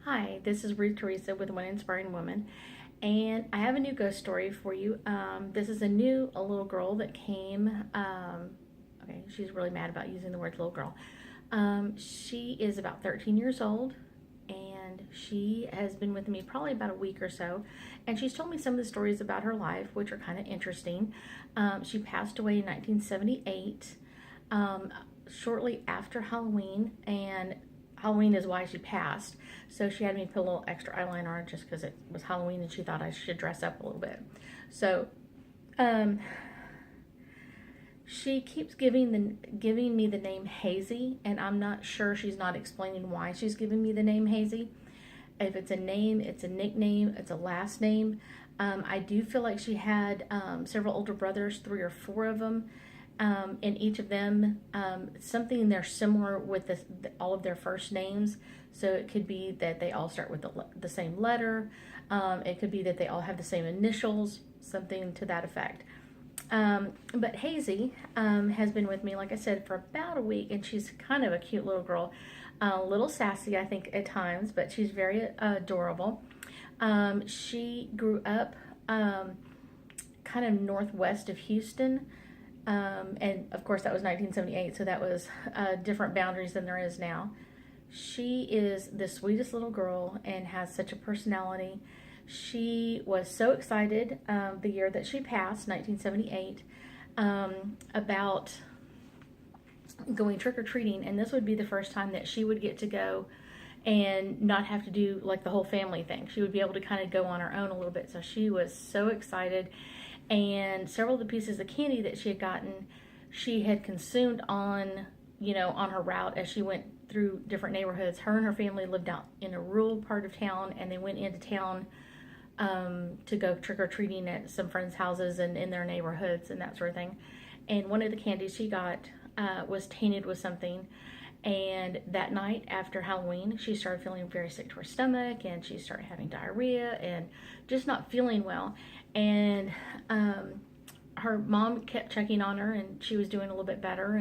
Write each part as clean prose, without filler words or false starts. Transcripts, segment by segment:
Hi, this is Ruth Theresa with One Inspiring Woman, and I have a new ghost story for you. This is a little girl that came. Okay, she's really mad about using the word little girl. She is about 13 years old, and she has been with me probably about a week or so, and she's told me some of the stories about her life, which are kind of interesting. She passed away in 1978, shortly after Halloween, and Halloween is why she passed. So she had me put a little extra eyeliner on just because it was Halloween and she thought I should dress up a little bit. So um, she keeps giving me the name Hazi, and I'm not sure, she's not explaining why she's giving me the name Hazi. If it's a name, it's a nickname, it's a last name. I do feel like she had several older brothers, 3 or 4 of them. And each of them, something they're similar with all of their first names. So it could be that they all start with the same letter. It could be that they all have the same initials, something to that effect. But Hazi has been with me, like I said, for about a week, and she's kind of a cute little girl. A little sassy, I think, at times, but she's very adorable. She grew up kind of northwest of Houston. And of course that was 1978, so that was different boundaries than there is now. She is the sweetest little girl and has such a personality. She was so excited the year that she passed, 1978, about going trick-or-treating, and this would be the first time that she would get to go and not have to do like the whole family thing. She would be able to kind of go on her own a little bit, so she was so excited. And several of the pieces of candy that she had gotten, she had consumed on her route as she went through different neighborhoods. Her and her family lived out in a rural part of town, and they went into town to go trick-or-treating at some friends' houses and in their neighborhoods and that sort of thing. And one of the candies she got was tainted with something. And that night after Halloween, she started feeling very sick to her stomach, and she started having diarrhea and just not feeling well. And her mom kept checking on her, and she was doing a little bit better,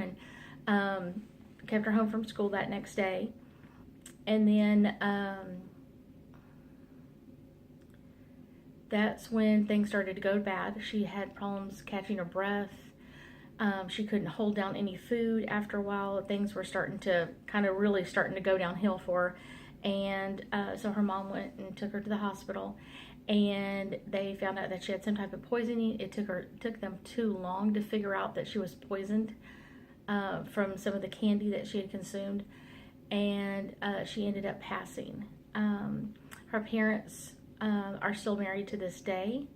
and kept her home from school that next day. And then that's when things started to go bad. She had problems catching her breath. She couldn't hold down any food. After a while, things were starting to go downhill for her. And so her mom went and took her to the hospital, and they found out that she had some type of poisoning. It took them too long to figure out that she was poisoned from some of the candy that she had consumed, and she ended up passing. Her parents are still married to this day.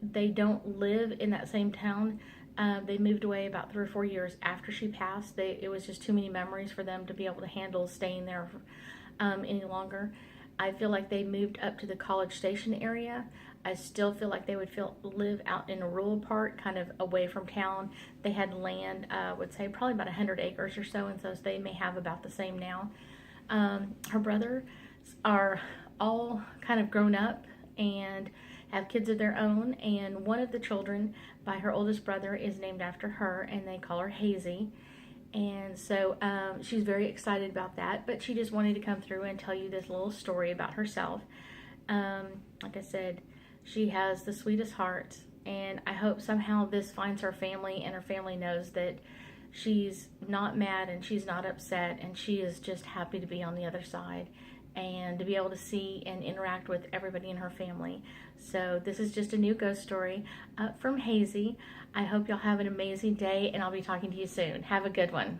They don't live in that same town. They moved away about 3 or 4 years after she passed. It was just too many memories for them to be able to handle staying there any longer. I feel like they moved up to the College Station area. I still feel like they would live out in a rural part, kind of away from town. They had land, I would say probably about 100 acres or so, and so they may have about the same now. Her brothers are all kind of grown up and have kids of their own, and one of the children by her oldest brother is named after her, and they call her Hazi. And so she's very excited about that, but she just wanted to come through and tell you this little story about herself. Like I said, she has the sweetest heart, and I hope somehow this finds her family, and her family knows that she's not mad and she's not upset, and she is just happy to be on the other side and to be able to see and interact with everybody in her family. So this is just a new ghost story from Hazi. I hope y'all have an amazing day, and I'll be talking to you soon. Have a good one.